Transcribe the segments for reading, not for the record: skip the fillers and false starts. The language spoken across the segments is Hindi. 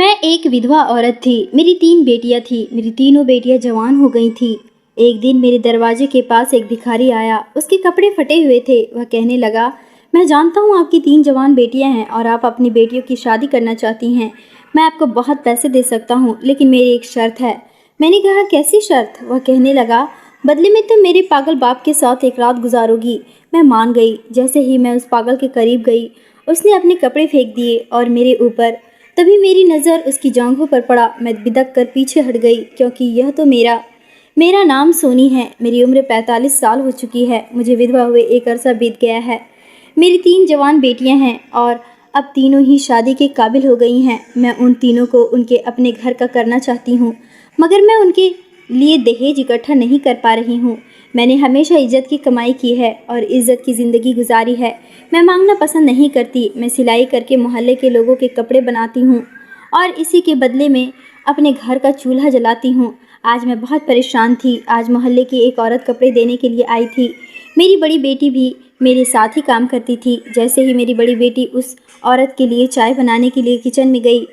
मैं एक विधवा औरत थी। मेरी 3 बेटियां थीं। मेरी तीनों बेटियां जवान हो गई थीं। एक दिन मेरे दरवाजे के पास एक भिखारी आया। उसके कपड़े फटे हुए थे। वह कहने लगा, मैं जानता हूँ आपकी 3 जवान बेटियां हैं और आप अपनी बेटियों की शादी करना चाहती हैं। मैं आपको बहुत पैसे दे सकता हूँ, लेकिन मेरी एक शर्त है। मैंने कहा, कैसी शर्त? वह कहने लगा, बदले में तुम मेरे पागल बाप के साथ एक रात गुजारोगी। मैं मान गई। जैसे ही मैं उस पागल के करीब गई, उसने अपने कपड़े फेंक दिए और मेरे ऊपर। तभी मेरी नज़र उसकी जांघों पर पड़ा। मैं बिदक कर पीछे हट गई, क्योंकि यह तो मेरा मेरा नाम सोनी है। मेरी उम्र 45 साल हो चुकी है। मुझे विधवा हुए एक अरसा बीत गया है। मेरी 3 जवान बेटियां हैं और अब तीनों ही शादी के काबिल हो गई हैं। मैं उन तीनों को उनके अपने घर का करना चाहती हूँ, मगर मैं उनके लिए दहेज इकट्ठा नहीं कर पा रही हूँ। मैंने हमेशा इज्जत की कमाई की है और इज्जत की ज़िंदगी गुजारी है। मैं मांगना पसंद नहीं करती। मैं सिलाई करके मोहल्ले के लोगों के कपड़े बनाती हूँ और इसी के बदले में अपने घर का चूल्हा जलाती हूँ। आज मैं बहुत परेशान थी। आज मोहल्ले की एक औरत कपड़े देने के लिए आई थी। मेरी बड़ी बेटी भी मेरे साथ ही काम करती थी। जैसे ही मेरी बड़ी बेटी उस औरत के लिए चाय बनाने के लिए किचन में गई,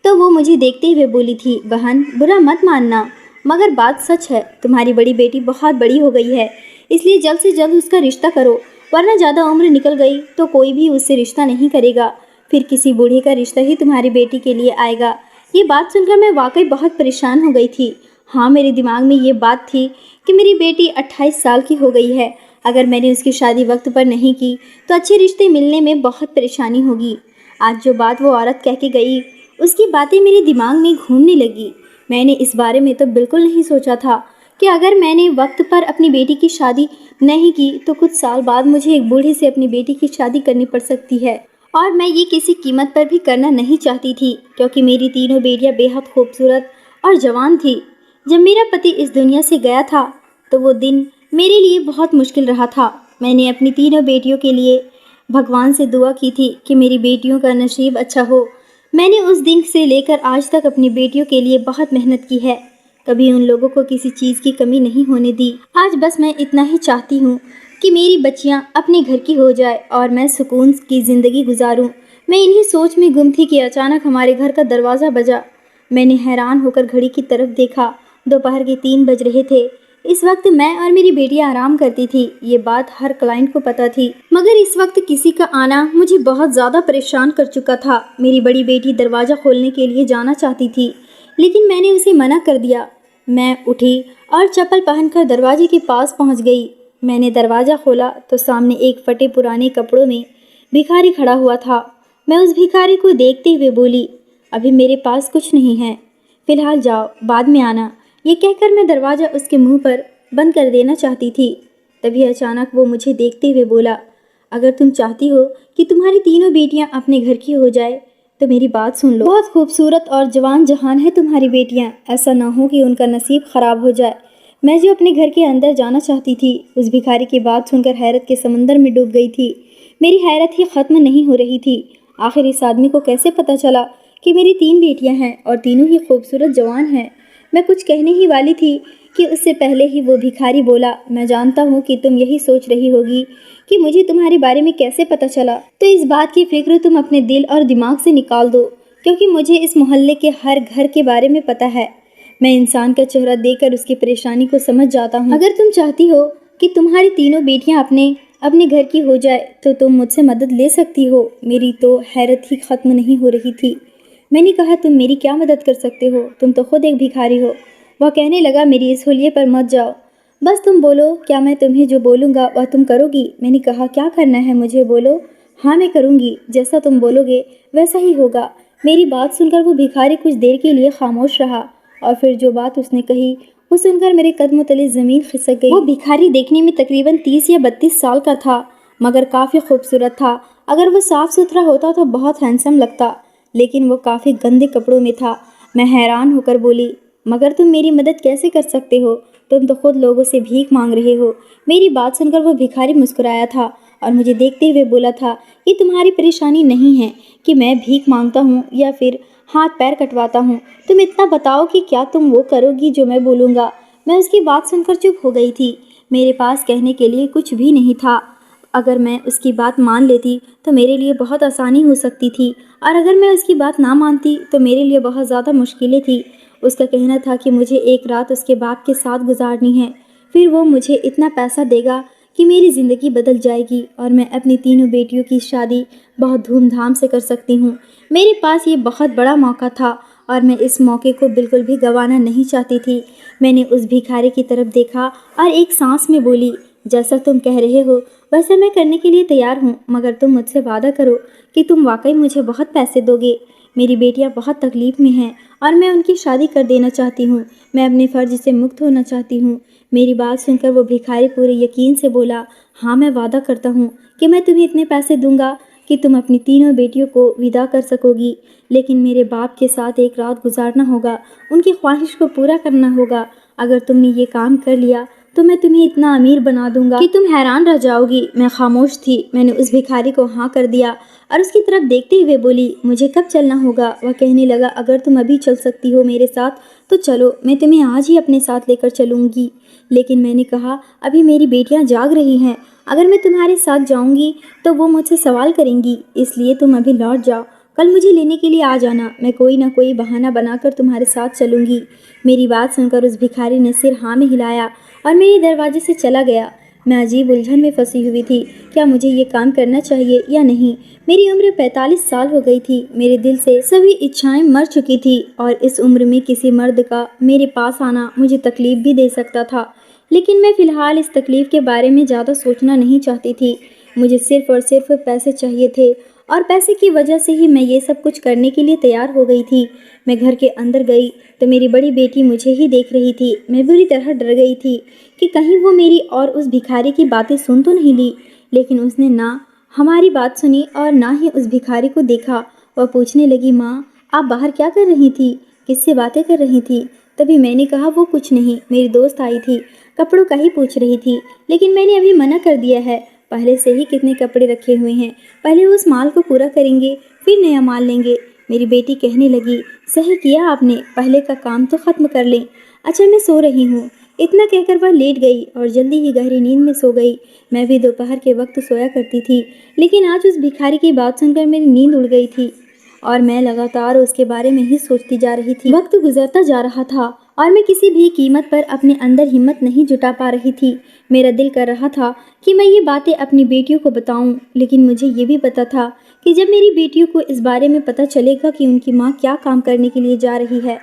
तो वो मुझे देखते हुए बोली थी, बहन, बुरा मत मानना, मगर बात सच है। तुम्हारी बड़ी बेटी बहुत बड़ी हो गई है, इसलिए जल्द से जल्द उसका रिश्ता करो, वरना ज़्यादा उम्र निकल गई तो कोई भी उससे रिश्ता नहीं करेगा। फिर किसी बूढ़े का रिश्ता ही तुम्हारी बेटी के लिए आएगा। ये बात सुनकर मैं वाकई बहुत परेशान हो गई थी। हाँ, मेरे दिमाग में ये बात थी कि मेरी बेटी 28 साल की हो गई है। अगर मैंने उसकी शादी वक्त पर नहीं की तो अच्छे रिश्ते मिलने में बहुत परेशानी होगी। आज जो बात वो औरत कह के गई, उसकी बातें मेरे दिमाग में घूमने लगी। मैंने इस बारे में तो बिल्कुल नहीं सोचा था कि अगर मैंने वक्त पर अपनी बेटी की शादी नहीं की तो कुछ साल बाद मुझे एक बूढ़े से अपनी बेटी की शादी करनी पड़ सकती है। और मैं ये किसी कीमत पर भी करना नहीं चाहती थी, क्योंकि मेरी तीनों बेटियां बेहद खूबसूरत और जवान थी। जब मेरा पति इस दुनिया से गया था तो वो दिन मेरे लिए बहुत मुश्किल रहा था। मैंने अपनी तीनों बेटियों के लिए भगवान से दुआ की थी कि मेरी बेटियों का नसीब अच्छा हो। मैंने उस दिन से लेकर आज तक अपनी बेटियों के लिए बहुत मेहनत की है। कभी उन लोगों को किसी चीज़ की कमी नहीं होने दी। आज बस मैं इतना ही चाहती हूँ कि मेरी बच्चियाँ अपने घर की हो जाए और मैं सुकून की ज़िंदगी गुजारूँ। मैं इन्हीं सोच में गुम थी कि अचानक हमारे घर का दरवाज़ा बजा। मैंने हैरान होकर घड़ी की तरफ देखा। दोपहर के 3 बज रहे थे। इस वक्त मैं और मेरी बेटियां आराम करती थी। ये बात हर क्लाइंट को पता थी, मगर इस वक्त किसी का आना मुझे बहुत ज़्यादा परेशान कर चुका था। मेरी बड़ी बेटी दरवाज़ा खोलने के लिए जाना चाहती थी, लेकिन मैंने उसे मना कर दिया। मैं उठी और चप्पल पहनकर दरवाजे के पास पहुंच गई। मैंने दरवाज़ा खोला तो सामने एक फटे पुराने कपड़ों में भिखारी खड़ा हुआ था। मैं उस भिखारी को देखते हुए बोली, अभी मेरे पास कुछ नहीं है, फिलहाल जाओ, बाद में आना। ये कहकर मैं दरवाज़ा उसके मुंह पर बंद कर देना चाहती थी। तभी अचानक वो मुझे देखते हुए बोला, अगर तुम चाहती हो कि तुम्हारी तीनों बेटियां अपने घर की हो जाए तो मेरी बात सुन लो। बहुत खूबसूरत और जवान जहान है तुम्हारी बेटियां। ऐसा ना हो कि उनका नसीब ख़राब हो जाए। मैं जो अपने घर के अंदर जाना चाहती थी, उस भिखारी की बात सुनकर हैरत के समंदर में डूब गई थी। मेरी हैरत ही ख़त्म नहीं हो रही थी। आखिर इस आदमी को कैसे पता चला कि मेरी 3 बेटियां हैं और तीनों ही खूबसूरत जवान हैं। मैं कुछ कहने ही वाली थी कि उससे पहले ही वो भिखारी बोला, मैं जानता हूँ कि तुम यही सोच रही होगी कि मुझे तुम्हारे बारे में कैसे पता चला। तो इस बात की फिक्र तुम अपने दिल और दिमाग से निकाल दो, क्योंकि मुझे इस मोहल्ले के हर घर के बारे में पता है। मैं इंसान का चेहरा देखकर उसकी परेशानी को समझ जाता हूँ। अगर तुम चाहती हो कि तुम्हारी तीनों बेटियाँ अपने अपने घर की हो जाए तो तुम मुझसे मदद ले सकती हो। मेरी तो हैरत ही ख़त्म नहीं हो रही थी। मैंने कहा, तुम मेरी क्या मदद कर सकते हो? तुम तो खुद एक भिखारी हो। वह कहने लगा, मेरी इस हुलिये पर मत जाओ, बस तुम बोलो, क्या मैं तुम्हें जो बोलूँगा वह तुम करोगी? मैंने कहा, क्या करना है मुझे बोलो। हाँ, मैं करूँगी, जैसा तुम बोलोगे वैसा ही होगा। मेरी बात सुनकर वो भिखारी कुछ देर के लिए खामोश रहा और फिर जो बात उसने कही वो सुनकर मेरे कदमों तले ज़मीन खिसक गई। वो भिखारी देखने में तकरीबन 30 या 32 साल का था, मगर काफ़ी खूबसूरत था। अगर वो साफ़ सुथरा होता तो बहुत हैंडसम लगता, लेकिन वो काफ़ी गंदे कपड़ों में था। मैं हैरान होकर बोली, मगर तुम मेरी मदद कैसे कर सकते हो? तुम तो खुद लोगों से भीख मांग रहे हो। मेरी बात सुनकर वो भिखारी मुस्कुराया था और मुझे देखते हुए बोला था, ये तुम्हारी परेशानी नहीं है कि मैं भीख मांगता हूँ या फिर हाथ पैर कटवाता हूँ। तुम इतना बताओ कि क्या तुम वो करोगी जो मैं बोलूँगा। मैं उसकी बात सुनकर चुप हो गई थी। मेरे पास कहने के लिए कुछ भी नहीं था। अगर मैं उसकी बात मान लेती तो मेरे लिए बहुत आसानी हो सकती थी, और अगर मैं उसकी बात ना मानती तो मेरे लिए बहुत ज़्यादा मुश्किलें थी। उसका कहना था कि मुझे एक रात उसके बाप के साथ गुजारनी है, फिर वो मुझे इतना पैसा देगा कि मेरी ज़िंदगी बदल जाएगी और मैं अपनी तीनों बेटियों की शादी बहुत धूमधाम से कर सकती हूँ। मेरे पास ये बहुत बड़ा मौका था और मैं इस मौके को बिल्कुल भी गंवाना नहीं चाहती थी। मैंने उस भिखारी की तरफ देखा और एक सांस में बोली, जैसा तुम कह रहे हो वैसा मैं करने के लिए तैयार हूँ, मगर तुम मुझसे वादा करो कि तुम वाकई मुझे बहुत पैसे दोगे। मेरी बेटियाँ बहुत तकलीफ़ में हैं और मैं उनकी शादी कर देना चाहती हूँ। मैं अपने फ़र्ज से मुक्त होना चाहती हूँ। मेरी बात सुनकर वो भिखारी पूरे यकीन से बोला, हाँ मैं वादा करता हूँ कि मैं तुम्हें इतने पैसे दूंगा कि तुम अपनी तीनों बेटियों को विदा कर सकोगी, लेकिन मेरे बाप के साथ एक रात गुजारना होगा, उनकी ख्वाहिश को पूरा करना होगा। अगर तुमने ये काम कर लिया तो मैं तुम्हें इतना अमीर बना दूंगा कि तुम हैरान रह जाओगी। मैं खामोश थी। मैंने उस भिखारी को हाँ कर दिया और उसकी तरफ देखते हुए बोली, मुझे कब चलना होगा? वह कहने लगा, अगर तुम अभी चल सकती हो मेरे साथ तो चलो, मैं तुम्हें आज ही अपने साथ लेकर चलूँगी। लेकिन मैंने कहा, अभी मेरी बेटियां जाग रही हैं, अगर मैं तुम्हारे साथ जाऊंगी तो वो मुझसे सवाल करेंगी, इसलिए तुम अभी लौट जाओ। कल मुझे लेने के लिए आ जाना, मैं कोई ना कोई बहाना बनाकर तुम्हारे साथ चलूंगी। मेरी बात सुनकर उस भिखारी ने सिर हाँ में हिलाया और मेरे दरवाजे से चला गया। मैं अजीब उलझन में फंसी हुई थी, क्या मुझे ये काम करना चाहिए या नहीं। मेरी उम्र 45 साल हो गई थी। मेरे दिल से सभी इच्छाएं मर चुकी थी और इस उम्र में किसी मर्द का मेरे पास आना मुझे तकलीफ भी दे सकता था। लेकिन मैं फ़िलहाल इस तकलीफ़ के बारे में ज़्यादा सोचना नहीं चाहती थी। मुझे सिर्फ़ और सिर्फ पैसे चाहिए थे और पैसे की वजह से ही मैं ये सब कुछ करने के लिए तैयार हो गई थी। मैं घर के अंदर गई तो मेरी बड़ी बेटी मुझे ही देख रही थी। मैं बुरी तरह डर गई थी कि कहीं वो मेरी और उस भिखारी की बातें सुन तो नहीं ली, लेकिन उसने ना हमारी बात सुनी और ना ही उस भिखारी को देखा। वह पूछने लगी, माँ आप बाहर क्या कर रही थी? किससे बातें कर रही थी? तभी मैंने कहा, वो कुछ नहीं, मेरी दोस्त आई थी, कपड़ों का ही पूछ रही थी, लेकिन मैंने अभी मना कर दिया है। पहले से ही कितने कपड़े रखे हुए हैं, पहले उस माल को पूरा करेंगे फिर नया माल लेंगे। मेरी बेटी कहने लगी, सही किया आपने, पहले का काम तो ख़त्म कर लें। अच्छा मैं सो रही हूँ। इतना कहकर वह लेट गई और जल्दी ही गहरी नींद में सो गई। मैं भी दोपहर के वक्त सोया करती थी, लेकिन आज उस भिखारी की बात सुनकर मेरी नींद उड़ गई थी और मैं लगातार उसके बारे में ही सोचती जा रही थी। वक्त गुजरता जा रहा था और मैं किसी भी कीमत पर अपने अंदर हिम्मत नहीं जुटा पा रही थी। मेरा दिल कर रहा था कि मैं ये बातें अपनी बेटियों को बताऊं, लेकिन मुझे ये भी पता था कि जब मेरी बेटियों को इस बारे में पता चलेगा कि उनकी माँ क्या काम करने के लिए जा रही है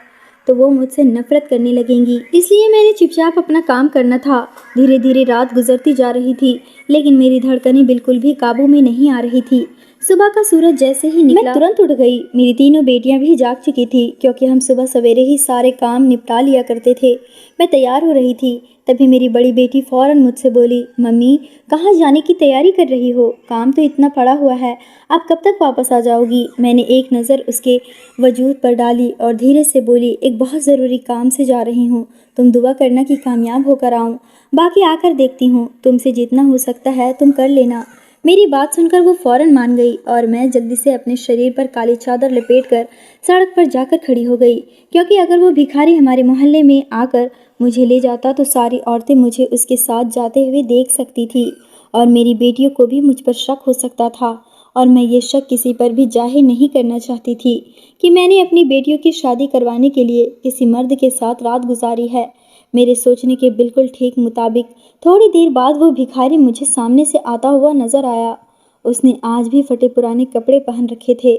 तो वो मुझसे नफरत करने लगेंगी। इसलिए मैंने चुपचाप अपना काम करना था। धीरे धीरे रात गुजरती जा रही थी, लेकिन मेरी धड़कनें बिल्कुल भी काबू में नहीं आ रही थी। सुबह का सूरज जैसे ही निकला, मैं तुरंत उठ गई। मेरी तीनों बेटियां भी जाग चुकी थी, क्योंकि हम सुबह सवेरे ही सारे काम निपटा लिया करते थे। मैं तैयार हो रही थी, तभी मेरी बड़ी बेटी फौरन मुझसे बोली, मम्मी कहाँ जाने की तैयारी कर रही हो? काम तो इतना पड़ा हुआ है, आप कब तक वापस आ जाओगी? मैंने एक नज़र उसके वजूद पर डाली और धीरे से बोली, एक बहुत ज़रूरी काम से जा रही हूँ, तुम दुआ करना कि कामयाब होकर आऊँ, बाकी आकर देखती हूँ, तुमसे जितना हो सकता है तुम कर लेना। मेरी बात सुनकर वो फौरन मान गई और मैं जल्दी से अपने शरीर पर काली चादर लपेटकर सड़क पर जाकर खड़ी हो गई, क्योंकि अगर वो भिखारी हमारे मोहल्ले में आकर मुझे ले जाता तो सारी औरतें मुझे उसके साथ जाते हुए देख सकती थी और मेरी बेटियों को भी मुझ पर शक हो सकता था, और मैं ये शक किसी पर भी जाहिर नहीं करना चाहती थी कि मैंने अपनी बेटियों की शादी करवाने के लिए किसी मर्द के साथ रात गुजारी है। मेरे सोचने के बिल्कुल ठीक मुताबिक थोड़ी देर बाद वो भिखारी मुझे सामने से आता हुआ नजर आया। उसने आज भी फटे पुराने कपड़े पहन रखे थे,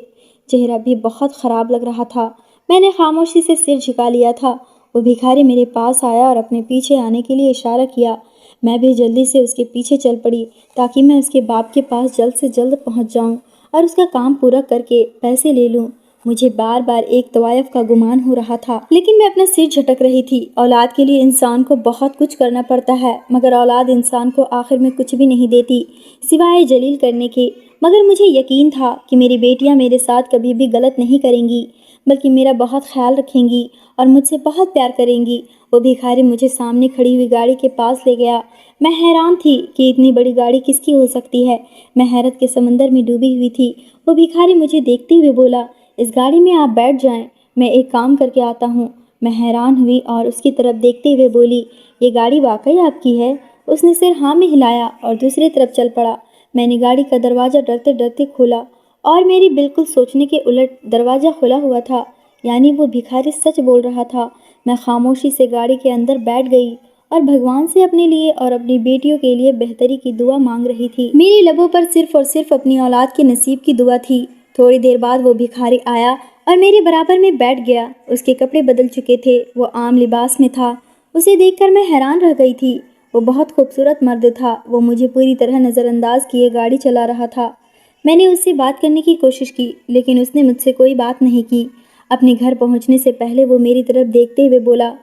चेहरा भी बहुत ख़राब लग रहा था। मैंने खामोशी से सिर झुका लिया था। वो भिखारी मेरे पास आया और अपने पीछे आने के लिए इशारा किया। मैं भी जल्दी से उसके पीछे चल पड़ी ताकि मैं उसके बाप के पास जल्द से जल्द पहुंच जाऊं और उसका काम पूरा करके पैसे ले लूं। मुझे बार बार एक तवायफ का गुमान हो रहा था, लेकिन मैं अपना सिर झटक रही थी। औलाद के लिए इंसान को बहुत कुछ करना पड़ता है, मगर औलाद इंसान को आखिर में कुछ भी नहीं देती सिवाय जलील करने के। मगर मुझे यकीन था कि मेरी बेटियां मेरे साथ कभी भी गलत नहीं करेंगी, बल्कि मेरा बहुत ख्याल रखेंगी और मुझसे बहुत प्यार करेंगी। वो भिखारी मुझे सामने खड़ी हुई गाड़ी के पास ले गया। मैं हैरान थी कि इतनी बड़ी गाड़ी किसकी हो सकती है। मैं हैरत के समंदर में डूबी हुई थी। वो भिखारी मुझे देखते हुए बोला, इस गाड़ी में आप बैठ जाएं, मैं एक काम करके आता हूँ। मैं हैरान हुई और उसकी तरफ देखते हुए बोली, ये गाड़ी वाकई आपकी है? उसने सिर हाँ में हिलाया और दूसरी तरफ चल पड़ा। मैंने गाड़ी का दरवाज़ा डरते डरते खोला और मेरी बिल्कुल सोचने के उलट दरवाज़ा खुला हुआ था, यानी वो भिखारी सच बोल रहा था। मैं खामोशी से गाड़ी के अंदर बैठ गई और भगवान से अपने लिए और अपनी बेटियों के लिए बेहतरी की दुआ मांग रही थी। मेरी लबों पर सिर्फ और सिर्फ अपनी औलाद के नसीब की दुआ थी। थोड़ी देर बाद वो भिखारी आया और मेरे बराबर में बैठ गया। उसके कपड़े बदल चुके थे, वो आम लिबास में था। उसे देखकर मैं हैरान रह गई थी। वो बहुत खूबसूरत मर्द था। वो मुझे पूरी तरह नज़रअंदाज किए गाड़ी चला रहा था। मैंने उससे बात करने की कोशिश की, लेकिन उसने मुझसे कोई बात नहीं की। अपने घर पहुंचने से पहले वो मेरी तरफ देखते हुए बोला,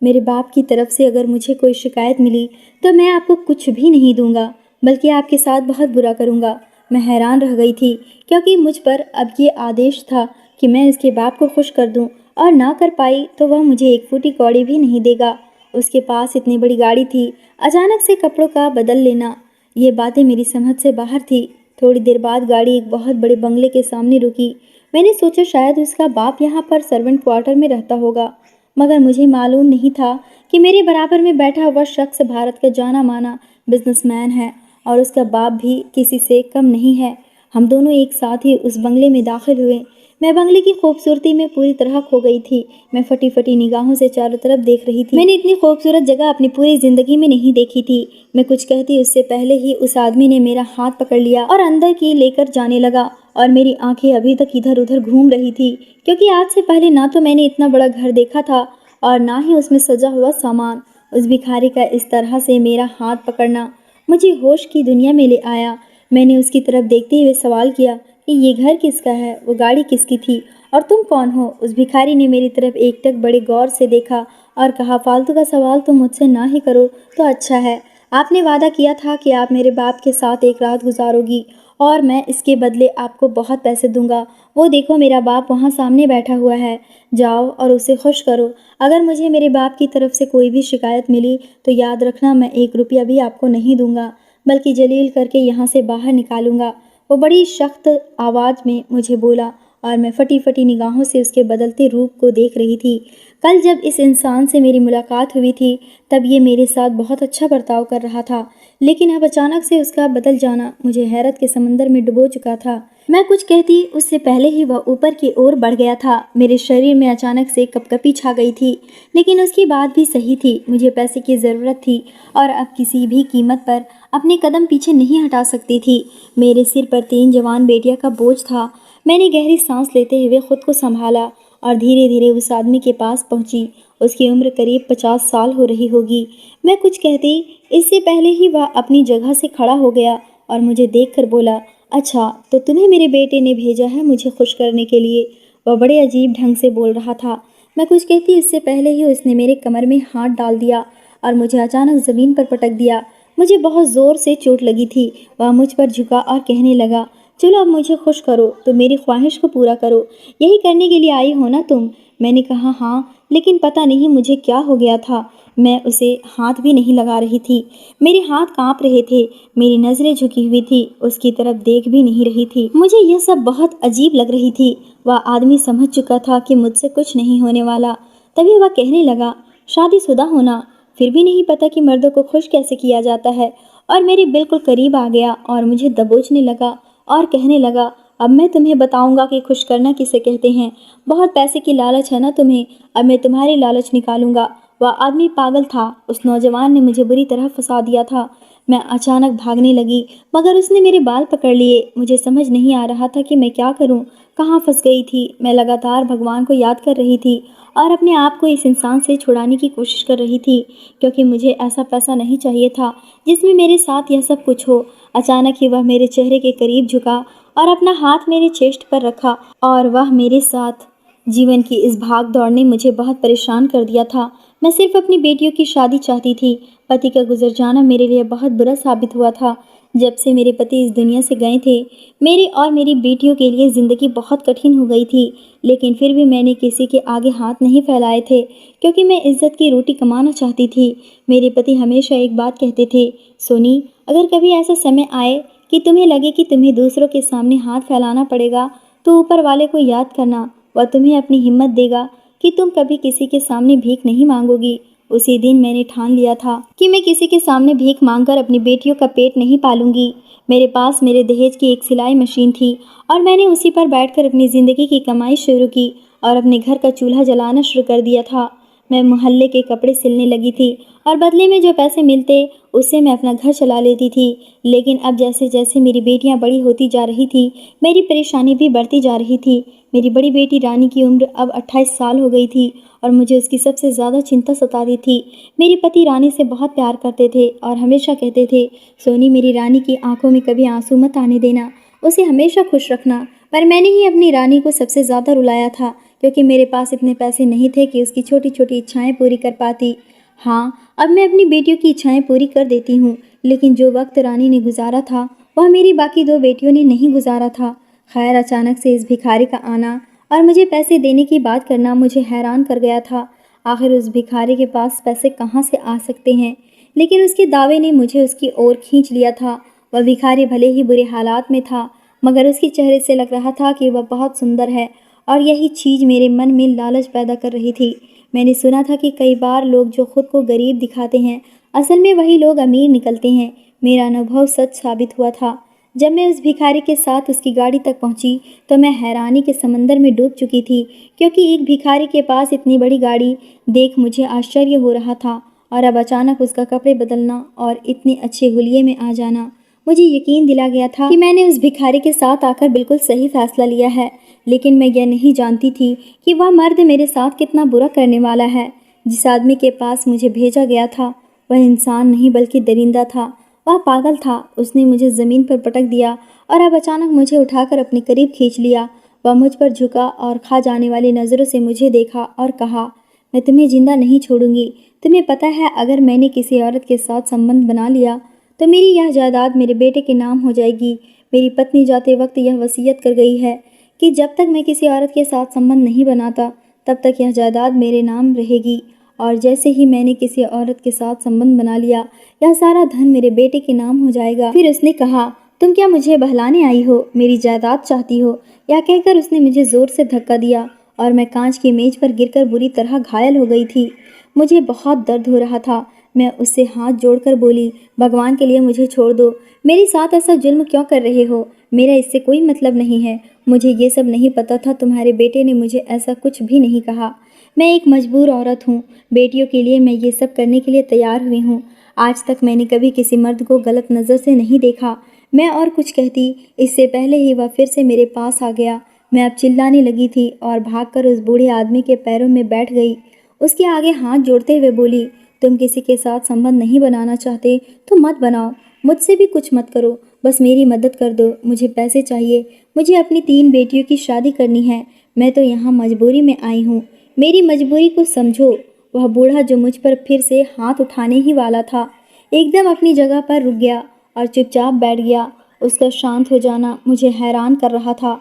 मेरे बाप की तरफ से अगर मुझे कोई शिकायत मिली तो मैं आपको कुछ भी नहीं दूंगा, बल्कि आपके साथ बहुत बुरा करूंगा। मैं हैरान रह गई थी, क्योंकि मुझ पर अब ये आदेश था कि मैं इसके बाप को खुश कर दूं, और ना कर पाई तो वह मुझे एक फूटी कौड़ी भी नहीं देगा। उसके पास इतनी बड़ी गाड़ी थी, अचानक से कपड़ों का बदल लेना, ये बातें मेरी समझ से बाहर थी। थोड़ी देर बाद गाड़ी एक बहुत बड़े बंगले के सामने रुकी। मैंने सोचा शायद उसका बाप यहाँ पर सर्वेंट क्वार्टर में रहता होगा, मगर मुझे मालूम नहीं था कि मेरे बराबर में बैठा हुआ शख्स भारत का जाना माना बिजनेसमैन है और उसका बाप भी किसी से कम नहीं है। हम दोनों एक साथ ही उस बंगले में दाखिल हुए। मैं बंगले की खूबसूरती में पूरी तरह खो गई थी। मैं फटी फटी निगाहों से चारों तरफ देख रही थी। मैंने इतनी खूबसूरत जगह अपनी पूरी जिंदगी में नहीं देखी थी। मैं कुछ कहती उससे पहले ही उस आदमी ने मेरा हाथ पकड़ लिया और अंदर की लेकर जाने लगा, और मेरी आंखें अभी तक इधर उधर घूम रही थी, क्योंकि आज से पहले ना तो मैंने इतना बड़ा घर देखा था और ना ही उसमें सजा हुआ सामान। उस भिखारी का इस तरह से मेरा हाथ पकड़ना मुझे होश की दुनिया में ले आया। मैंने उसकी तरफ देखते हुए सवाल किया कि ये घर किसका है, वो गाड़ी किसकी थी, और तुम कौन हो? उस भिखारी ने मेरी तरफ एकटक बड़े गौर से देखा और कहा, फालतू का सवाल तुम मुझसे ना ही करो तो अच्छा है। आपने वादा किया था कि आप मेरे बाप के साथ एक रात गुजारोगी और मैं इसके बदले आपको बहुत पैसे दूंगा। वो देखो मेरा बाप वहाँ सामने बैठा हुआ है, जाओ और उसे खुश करो। अगर मुझे मेरे बाप की तरफ से कोई भी शिकायत मिली तो याद रखना, मैं 1 रुपया भी आपको नहीं दूंगा, बल्कि जलील करके यहाँ से बाहर निकालूंगा। वो बड़ी सख्त आवाज़ में मुझे बोला और मैं फटी फटी निगाहों से उसके बदलते रूप को देख रही थी। कल जब इस इंसान से मेरी मुलाकात हुई थी तब ये मेरे साथ बहुत अच्छा बर्ताव कर रहा था, लेकिन अब अचानक से उसका बदल जाना मुझे हैरत के समंदर में डुबो चुका था। मैं कुछ कहती उससे पहले ही वह ऊपर की ओर बढ़ गया था। मेरे शरीर में अचानक से कपकपी छा गई थी, लेकिन उसकी बात भी सही थी। मुझे पैसे की ज़रूरत थी और अब किसी भी कीमत पर अपने कदम पीछे नहीं हटा सकती थी। मेरे सिर पर 3 जवान बेटियां का बोझ था। मैंने गहरी सांस लेते हुए खुद को संभाला और धीरे धीरे उस आदमी के पास पहुंची। उसकी उम्र करीब 50 साल हो रही होगी। मैं कुछ कहती इससे पहले ही वह अपनी जगह से खड़ा हो गया और मुझे देखकर बोला, अच्छा तो तुम्हें मेरे बेटे ने भेजा है मुझे खुश करने के लिए। वह बड़े अजीब ढंग से बोल रहा था। मैं कुछ कहती इससे पहले ही उसने मेरे कमर में हाथ डाल दिया और मुझे अचानक ज़मीन पर पटक दिया। मुझे बहुत ज़ोर से चोट लगी थी। वह मुझ पर झुका और कहने लगा, चलो अब मुझे खुश करो, तो मेरी ख्वाहिश को पूरा करो। यही करने के लिए आई हो ना तुम? मैंने कहा हाँ, लेकिन पता नहीं मुझे क्या हो गया था। मैं उसे हाथ भी नहीं लगा रही थी। मेरे हाथ कांप रहे थे, मेरी नज़रें झुकी हुई थी, उसकी तरफ देख भी नहीं रही थी। मुझे यह सब बहुत अजीब लग रही थी। वह आदमी समझ चुका था कि मुझसे कुछ नहीं होने वाला। तभी वह कहने लगा, शादीशुदा होना, फिर भी नहीं पता कि मर्दों को खुश कैसे किया जाता है। और मेरे बिल्कुल करीब आ गया और मुझे दबोचने लगा और कहने लगा, अब मैं तुम्हें बताऊंगा कि खुश करना किसे कहते हैं। बहुत पैसे की लालच है ना तुम्हें, अब मैं तुम्हारी लालच निकालूंगा। वह आदमी पागल था। उस नौजवान ने मुझे बुरी तरह फंसा दिया था। मैं अचानक भागने लगी, मगर उसने मेरे बाल पकड़ लिए। मुझे समझ नहीं आ रहा था कि मैं क्या करूं, कहाँ फंस गई थी। मैं लगातार भगवान को याद कर रही थी और अपने आप को इस इंसान से छुड़ाने की कोशिश कर रही थी, क्योंकि मुझे ऐसा पैसा नहीं चाहिए था जिसमें मेरे साथ यह सब कुछ हो। अचानक ही वह मेरे चेहरे के करीब झुका और अपना हाथ मेरे चेस्ट पर रखा, और वह मेरे साथ जीवन की इस भाग दौड़ ने मुझे बहुत परेशान कर दिया था। मैं सिर्फ अपनी बेटियों की शादी चाहती थी। पति का गुजर जाना मेरे लिए बहुत बुरा साबित हुआ था। जब से मेरे पति इस दुनिया से गए थे, मेरे और मेरी बेटियों के लिए ज़िंदगी बहुत कठिन हो गई थी। लेकिन फिर भी मैंने किसी के आगे हाथ नहीं फैलाए थे, क्योंकि मैं इज्जत की रोटी कमाना चाहती थी। मेरे पति हमेशा एक बात कहते थे, सोनी, अगर कभी ऐसा समय आए कि तुम्हें लगे कि तुम्हें दूसरों के सामने हाथ फैलाना पड़ेगा, तो ऊपर वाले को याद करना, वह तुम्हें अपनी हिम्मत देगा कि तुम कभी किसी के सामने भीख नहीं मांगोगी। उसी दिन मैंने ठान लिया था कि मैं किसी के सामने भीख मांगकर अपनी बेटियों का पेट नहीं पालूंगी। मेरे पास मेरे दहेज की एक सिलाई मशीन थी और मैंने उसी पर बैठकर अपनी ज़िंदगी की कमाई शुरू की और अपने घर का चूल्हा जलाना शुरू कर दिया था। मैं मोहल्ले के कपड़े सिलने लगी थी और बदले में जो पैसे मिलते उससे मैं अपना घर चला लेती थी। लेकिन अब जैसे जैसे मेरी बेटियां बड़ी होती जा रही थी, मेरी परेशानी भी बढ़ती जा रही थी। मेरी बड़ी बेटी रानी की उम्र अब 28 साल हो गई थी और मुझे उसकी सबसे ज़्यादा चिंता सताती थी। मेरे पति रानी से बहुत प्यार करते थे और हमेशा कहते थे, सोनी मेरी रानी की आंखों में कभी आंसू मत आने देना, उसे हमेशा खुश रखना। पर मैंने ही अपनी रानी को सबसे ज़्यादा रुलाया था, क्योंकि मेरे पास इतने पैसे नहीं थे कि उसकी छोटी छोटी इच्छाएं पूरी कर पाती। हाँ, अब मैं अपनी बेटियों की इच्छाएं पूरी कर देती हूँ, लेकिन जो वक्त रानी ने गुजारा था वह मेरी बाकी दो बेटियों ने नहीं गुजारा था। खैर, अचानक से इस भिखारी का आना और मुझे पैसे देने की बात करना मुझे हैरान कर गया था। आखिर उस भिखारी के पास पैसे कहाँ से आ सकते हैं? लेकिन उसके दावे ने मुझे उसकी ओर खींच लिया था। वह भिखारी भले ही बुरे हालात में था, मगर उसके चेहरे से लग रहा था कि वह बहुत सुंदर है और यही चीज़ मेरे मन में लालच पैदा कर रही थी। मैंने सुना था कि कई बार लोग जो खुद को गरीब दिखाते हैं, असल में वही लोग अमीर निकलते हैं। मेरा अनुभव सच साबित हुआ था। जब मैं उस भिखारी के साथ उसकी गाड़ी तक पहुंची, तो मैं हैरानी के समंदर में डूब चुकी थी, क्योंकि एक भिखारी के पास इतनी बड़ी गाड़ी देख मुझे आश्चर्य हो रहा था। और अब अचानक उसका कपड़े बदलना और इतने अच्छे हुलिये में आ जाना, मुझे यकीन दिला गया था कि मैंने उस भिखारी के साथ आकर बिल्कुल सही फैसला लिया है। लेकिन मैं यह नहीं जानती थी कि वह मर्द मेरे साथ कितना बुरा करने वाला है। जिस आदमी के पास मुझे भेजा गया था वह इंसान नहीं बल्कि दरिंदा था। वह पागल था। उसने मुझे ज़मीन पर पटक दिया और अब अचानक मुझे उठाकर अपने करीब खींच लिया। वह मुझ पर झुका और खा जाने वाली नज़रों से मुझे देखा और कहा, मैं तुम्हें जिंदा नहीं छोड़ूंगी। तुम्हें पता है, अगर मैंने किसी औरत के साथ संबंध बना लिया तो मेरी यह जायदाद मेरे बेटे के नाम हो जाएगी। मेरी पत्नी जाते वक्त यह वसीयत कर गई है कि जब तक मैं किसी औरत के साथ संबंध नहीं बनाता तब तक यह जायदाद मेरे नाम रहेगी। और जैसे ही मैंने किसी औरत के साथ संबंध बना लिया, यह सारा धन मेरे बेटे के नाम हो जाएगा। फिर उसने कहा, तुम क्या मुझे बहलाने आई हो? मेरी जायदाद चाहती हो? यह कहकर उसने मुझे ज़ोर से धक्का दिया और मैं कांच की मेज पर गिरकर बुरी तरह घायल हो गई थी। मुझे बहुत दर्द हो रहा था। मैं उससे हाथ जोड़कर बोली, भगवान के लिए मुझे छोड़ दो। मेरे साथ ऐसा जुल्म क्यों कर रहे हो? मेरा इससे कोई मतलब नहीं है। मुझे ये सब नहीं पता था। तुम्हारे बेटे ने मुझे ऐसा कुछ भी नहीं कहा। मैं एक मजबूर औरत हूँ। बेटियों के लिए मैं ये सब करने के लिए तैयार हुई हूँ। आज तक मैंने कभी किसी मर्द को गलत नज़र से नहीं देखा। मैं और कुछ कहती, इससे पहले ही वह फिर से मेरे पास आ गया। मैं अब चिल्लाने लगी थी और भागकर उस बूढ़े आदमी के पैरों में बैठ गई। उसके आगे हाथ जोड़ते हुए बोली, तुम किसी के साथ संबंध नहीं बनाना चाहते तो मत बनाओ। मुझसे भी कुछ मत करो, बस मेरी मदद कर दो। मुझे पैसे चाहिए। मुझे अपनी 3 बेटियों की शादी करनी है। मैं तो यहाँ मजबूरी में आई हूँ। मेरी मजबूरी को समझो। वह बूढ़ा जो मुझ पर फिर से हाथ उठाने ही वाला था, एकदम अपनी जगह पर रुक गया और चुपचाप बैठ गया। उसका शांत हो जाना मुझे हैरान कर रहा था।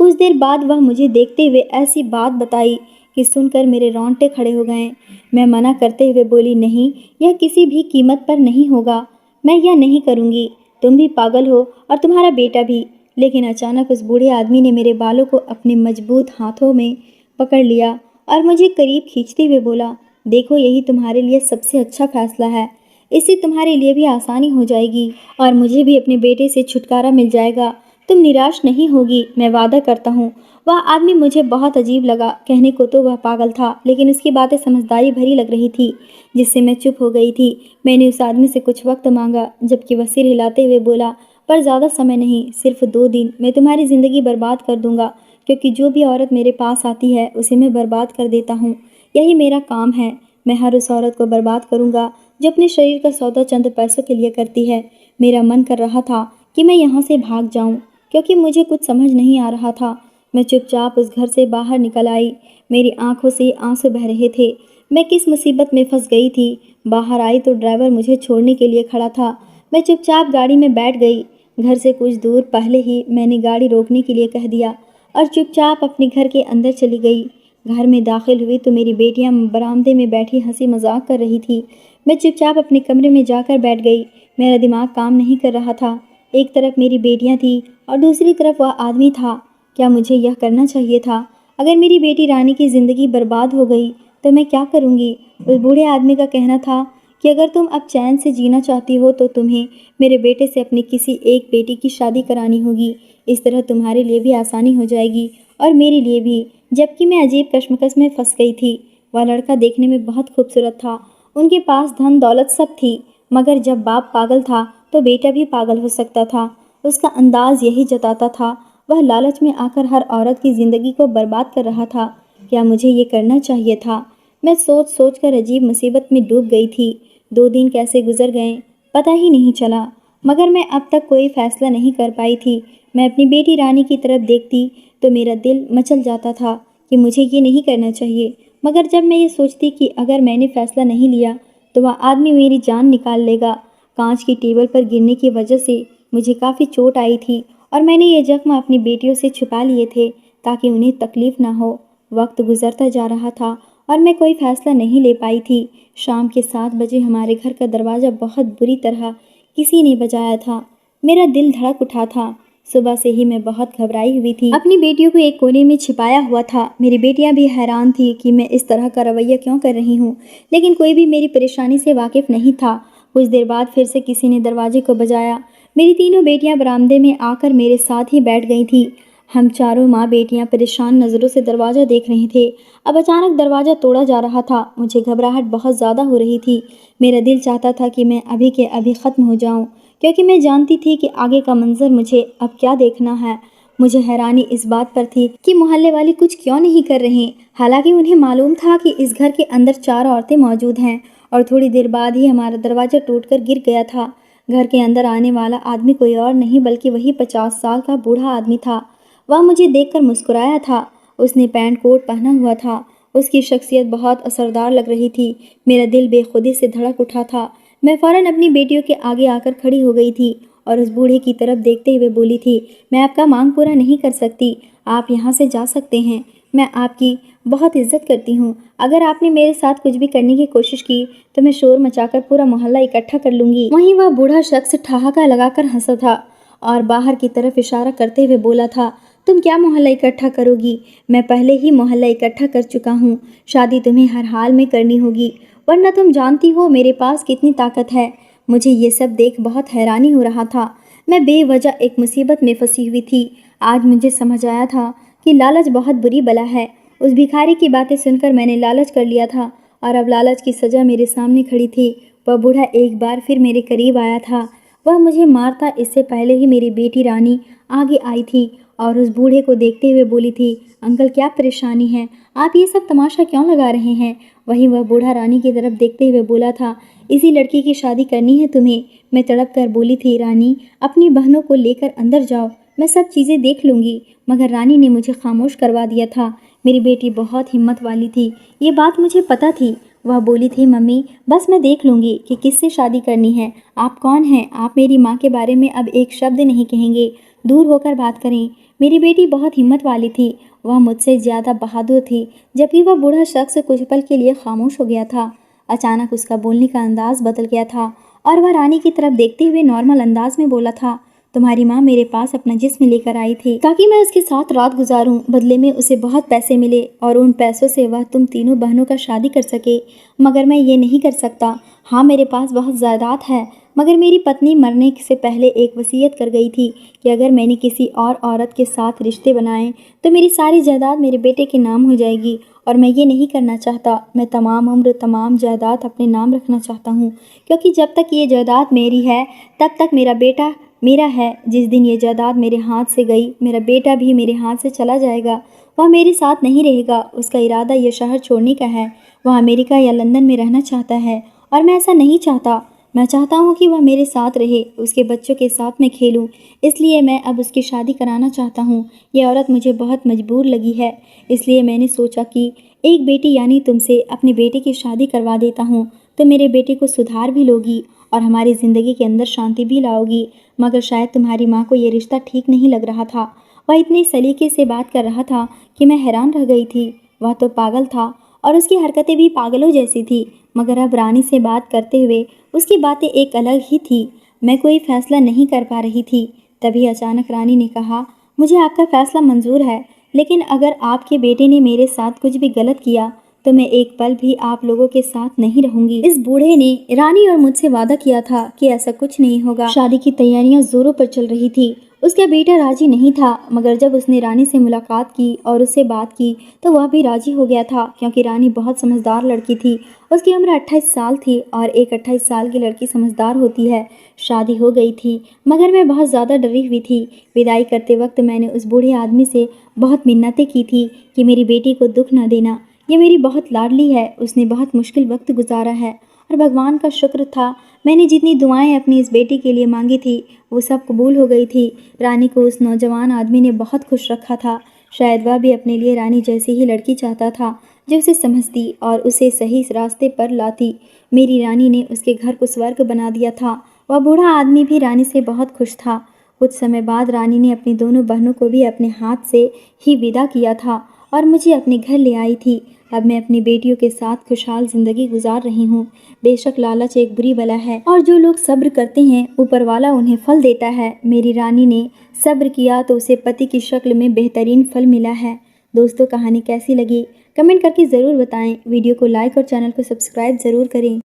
कुछ देर बाद वह मुझे देखते हुए ऐसी बात बताई कि सुनकर मेरे रोंगटे खड़े हो गए। मैं मना करते हुए बोली, नहीं, यह किसी भी कीमत पर नहीं होगा। मैं यह नहीं करूँगी। तुम भी पागल हो और तुम्हारा बेटा भी। लेकिन अचानक उस बूढ़े आदमी ने मेरे बालों को अपने मजबूत हाथों में पकड़ लिया और मुझे करीब खींचते हुए बोला, देखो, यही तुम्हारे लिए सबसे अच्छा फैसला है। इससे तुम्हारे लिए भी आसानी हो जाएगी और मुझे भी अपने बेटे से छुटकारा मिल जाएगा। तुम निराश नहीं होगी, मैं वादा करता हूँ। वह आदमी मुझे बहुत अजीब लगा। कहने को तो वह पागल था, लेकिन उसकी बातें समझदारी भरी लग रही थी, जिससे मैं चुप हो गई थी। मैंने उस आदमी से कुछ वक्त मांगा, जबकि वह सिर हिलाते हुए बोला, पर ज़्यादा समय नहीं, सिर्फ 2 दिन। मैं तुम्हारी ज़िंदगी बर्बाद कर दूंगा, क्योंकि जो भी औरत मेरे पास आती है उसे मैं बर्बाद कर देता हूँ। यही मेरा काम है। मैं हर उस औरत को बर्बाद करूँगा जो अपने शरीर का सौदा चंद पैसों के लिए करती है। मेरा मन कर रहा था कि मैं यहाँ से भाग जाऊँ, क्योंकि मुझे कुछ समझ नहीं आ रहा था। मैं चुपचाप उस घर से बाहर निकल आई। मेरी आंखों से आंसू बह रहे थे। मैं किस मुसीबत में फंस गई थी। बाहर आई तो ड्राइवर मुझे छोड़ने के लिए खड़ा था। मैं चुपचाप गाड़ी में बैठ गई। घर से कुछ दूर पहले ही मैंने गाड़ी रोकने के लिए कह दिया और चुपचाप अपने घर के अंदर चली गई। घर में दाखिल हुई तो मेरी बेटियां बरामदे में बैठी हंसी मजाक कर रही थी। मैं चुपचाप अपने कमरे में जाकर बैठ गई। मेरा दिमाग काम नहीं कर रहा था। एक तरफ मेरी बेटियां थी और दूसरी तरफ वह आदमी था। क्या मुझे यह करना चाहिए था? अगर मेरी बेटी रानी की ज़िंदगी बर्बाद हो गई तो मैं क्या करूँगी? उस बूढ़े आदमी का कहना था कि अगर तुम अब चैन से जीना चाहती हो तो तुम्हें मेरे बेटे से अपनी किसी एक बेटी की शादी करानी होगी। इस तरह तुम्हारे लिए भी आसानी हो जाएगी और मेरे लिए भी। जबकि मैं अजीब कश्मकश में फंस गई थी। वह लड़का देखने में बहुत खूबसूरत था, उनके पास धन दौलत सब थी, मगर जब बाप पागल था तो बेटा भी पागल हो सकता था। उसका अंदाज यही जताता था। वह लालच में आकर हर औरत की ज़िंदगी को बर्बाद कर रहा था। क्या मुझे ये करना चाहिए था? मैं सोच सोच कर अजीब मुसीबत में डूब गई थी। 2 दिन कैसे गुजर गए पता ही नहीं चला, मगर मैं अब तक कोई फैसला नहीं कर पाई थी। मैं अपनी बेटी रानी की तरफ देखती तो मेरा दिल मचल जाता था कि मुझे ये नहीं करना चाहिए, मगर जब मैं ये सोचती कि अगर मैंने फ़ैसला नहीं लिया तो वह आदमी मेरी जान निकाल लेगा। कांच की टेबल पर गिरने की वजह से मुझे काफ़ी चोट आई थी और मैंने ये जख्म अपनी बेटियों से छुपा लिए थे ताकि उन्हें तकलीफ़ ना हो। वक्त गुजरता जा रहा था और मैं कोई फ़ैसला नहीं ले पाई थी। शाम के 7 बजे हमारे घर का दरवाज़ा बहुत बुरी तरह किसी ने बजाया था। मेरा दिल धड़क उठा था। सुबह से ही मैं बहुत घबराई हुई थी, अपनी बेटियों को एक कोने में छिपाया हुआ था। मेरी बेटियां भी हैरान थी कि मैं इस तरह का रवैया क्यों कर रही हूँ, लेकिन कोई भी मेरी परेशानी से वाकिफ नहीं था। कुछ देर बाद फिर से किसी ने दरवाजे को बजाया। मेरी तीनों बेटियां बरामदे में आकर मेरे साथ ही बैठ गई थी। हम चारों माँ बेटियां परेशान नज़रों से दरवाज़ा देख रहे थे। अब अचानक दरवाज़ा तोड़ा जा रहा था। मुझे घबराहट बहुत ज़्यादा हो रही थी। मेरा दिल चाहता था कि मैं अभी के अभी ख़त्म हो जाऊं, क्योंकि मैं जानती थी कि आगे का मंजर मुझे अब क्या देखना है। मुझे हैरानी इस बात पर थी कि मोहल्ले वाले कुछ क्यों नहीं कर रहे। हालांकि उन्हें मालूम था कि इस घर के अंदर 4 औरतें मौजूद हैं और थोड़ी देर बाद ही हमारा दरवाज़ा टूटकर गिर गया था। घर के अंदर आने वाला आदमी कोई और नहीं बल्कि वही 50 साल का बूढ़ा आदमी था। वह मुझे देखकर मुस्कुराया था। उसने पैंट कोट पहना हुआ था। उसकी शख्सियत बहुत असरदार लग रही थी। मेरा दिल बेखुदी से धड़क उठा था। मैं फ़ौरन अपनी बेटियों के आगे आकर खड़ी हो गई थी और उस बूढ़े की तरफ देखते हुए बोली थी, मैं आपका मांग पूरा नहीं कर सकती, आप यहाँ से जा सकते हैं। मैं आपकी बहुत इज्जत करती हूँ। अगर आपने मेरे साथ कुछ भी करने की कोशिश की तो मैं शोर मचाकर पूरा मोहल्ला इकट्ठा कर लूँगी। वहीं वह बूढ़ा शख्स ठहाका लगाकर हंसा था और बाहर की तरफ इशारा करते हुए बोला था, तुम क्या मोहल्ला इकट्ठा करोगी? मैं पहले ही मोहल्ला इकट्ठा कर चुका हूँ। शादी तुम्हें हर हाल में करनी होगी, वरना तुम जानती हो मेरे पास कितनी ताकत है। मुझे ये सब देख बहुत हैरानी हो रहा था। मैं बेवजह एक मुसीबत में फंसी हुई थी। आज मुझे समझ आया था कि लालच बहुत बुरी बला है। उस भिखारी की बातें सुनकर मैंने लालच कर लिया था और अब लालच की सज़ा मेरे सामने खड़ी थी। वह बूढ़ा एक बार फिर मेरे करीब आया था। वह मुझे मारता इससे पहले ही मेरी बेटी रानी आगे आई थी और उस बूढ़े को देखते हुए बोली थी, अंकल क्या परेशानी है, आप ये सब तमाशा क्यों लगा रहे हैं? वहीं वह बूढ़ा रानी की तरफ देखते हुए बोला था, इसी लड़की की शादी करनी है तुम्हें? मैं तड़प कर बोली थी, रानी अपनी बहनों को लेकर अंदर जाओ, मैं सब चीज़ें देख लूँगी। मगर रानी ने मुझे खामोश करवा दिया था। मेरी बेटी बहुत हिम्मत वाली थी, ये बात मुझे पता थी। वह बोली थी, मम्मी बस मैं देख लूँगी कि किससे शादी करनी है। आप कौन हैं? आप मेरी माँ के बारे में अब एक शब्द नहीं कहेंगे, दूर होकर बात करें। मेरी बेटी बहुत हिम्मत वाली थी, वह मुझसे ज़्यादा बहादुर थी। जबकि वह बूढ़ा शख्स कुछ पल के लिए खामोश हो गया था। अचानक उसका बोलने का अंदाज बदल गया था और वह रानी की तरफ देखते हुए नॉर्मल अंदाज में बोला था, तुम्हारी माँ मेरे पास अपना जिस्म लेकर आई थी ताकि मैं उसके साथ रात गुजारूं। बदले में उसे बहुत पैसे मिले और उन पैसों से वह तुम तीनों बहनों का शादी कर सके, मगर मैं ये नहीं कर सकता। हाँ मेरे पास बहुत जायदाद है, मगर मेरी पत्नी मरने से पहले एक वसीयत कर गई थी कि अगर मैंने किसी और औरत के साथ रिश्ते बनाए तो मेरी सारी जायदाद मेरे बेटे के नाम हो जाएगी और मैं ये नहीं करना चाहता। मैं तमाम उम्र तमाम जायदाद अपने नाम रखना चाहता हूँ, क्योंकि जब तक ये जायदाद मेरी है तब तक मेरा बेटा मेरा है। जिस दिन ये जायदाद मेरे हाथ से गई मेरा बेटा भी मेरे हाथ से चला जाएगा। वह मेरे साथ नहीं रहेगा। उसका इरादा यह शहर छोड़ने का है। वह अमेरिका या लंदन में रहना चाहता है और मैं ऐसा नहीं चाहता। मैं चाहता हूँ कि वह मेरे साथ रहे, उसके बच्चों के साथ मैं खेलूँ। इसलिए मैं अब उसकी शादी कराना चाहता हूँ। ये औरत मुझे बहुत मजबूर लगी है, इसलिए मैंने सोचा कि एक बेटी यानी तुमसे अपने बेटे की शादी करवा देता हूँ तो मेरे बेटे को सुधार भी लोगी और हमारी ज़िंदगी के अंदर शांति भी लाओगी। मगर शायद तुम्हारी माँ को ये रिश्ता ठीक नहीं लग रहा था। वह इतने सलीके से बात कर रहा था कि मैं हैरान रह गई थी। वह तो पागल था और उसकी हरकतें भी पागलों जैसी थी, मगर अब रानी से बात करते हुए उसकी बातें एक अलग ही थी। मैं कोई फ़ैसला नहीं कर पा रही थी। तभी अचानक रानी ने कहा, मुझे आपका फ़ैसला मंजूर है, लेकिन अगर आपके बेटे ने मेरे साथ कुछ भी गलत किया तो मैं एक पल भी आप लोगों के साथ नहीं रहूंगी। इस बूढ़े ने रानी और मुझसे वादा किया था कि ऐसा कुछ नहीं होगा। शादी की तैयारियां जोरों पर चल रही थी। उसका बेटा राजी नहीं था, मगर जब उसने रानी से मुलाकात की और उससे बात की तो वह भी राजी हो गया था, क्योंकि रानी बहुत समझदार लड़की थी। उसकी उम्र 28 साल थी और एक 28 साल की लड़की समझदार होती है। शादी हो गई थी, मगर मैं बहुत ज़्यादा डरी हुई थी। विदाई करते वक्त मैंने उस बूढ़े आदमी से बहुत मिन्नतें की थी कि मेरी बेटी को दुख न देना, ये मेरी बहुत लाडली है, उसने बहुत मुश्किल वक्त गुजारा है। और भगवान का शुक्र था, मैंने जितनी दुआएं अपनी इस बेटी के लिए मांगी थी वो सब कबूल हो गई थी। रानी को उस नौजवान आदमी ने बहुत खुश रखा था। शायद वह भी अपने लिए रानी जैसी ही लड़की चाहता था, जो उसे समझती और उसे सही रास्ते पर लाती। मेरी रानी ने उसके घर को स्वर्ग बना दिया था। वह बूढ़ा आदमी भी रानी से बहुत खुश था। कुछ समय बाद रानी ने अपनी दोनों बहनों को भी अपने हाथ से ही विदा किया था और मुझे अपने घर ले आई थी। अब मैं अपनी बेटियों के साथ खुशहाल जिंदगी गुजार रही हूँ। बेशक लालच एक बुरी बला है और जो लोग सब्र करते हैं ऊपर वाला उन्हें फल देता है। मेरी रानी ने सब्र किया तो उसे पति की शक्ल में बेहतरीन फल मिला है। दोस्तों, कहानी कैसी लगी कमेंट करके ज़रूर बताएं। वीडियो को लाइक और चैनल को सब्सक्राइब ज़रूर करें।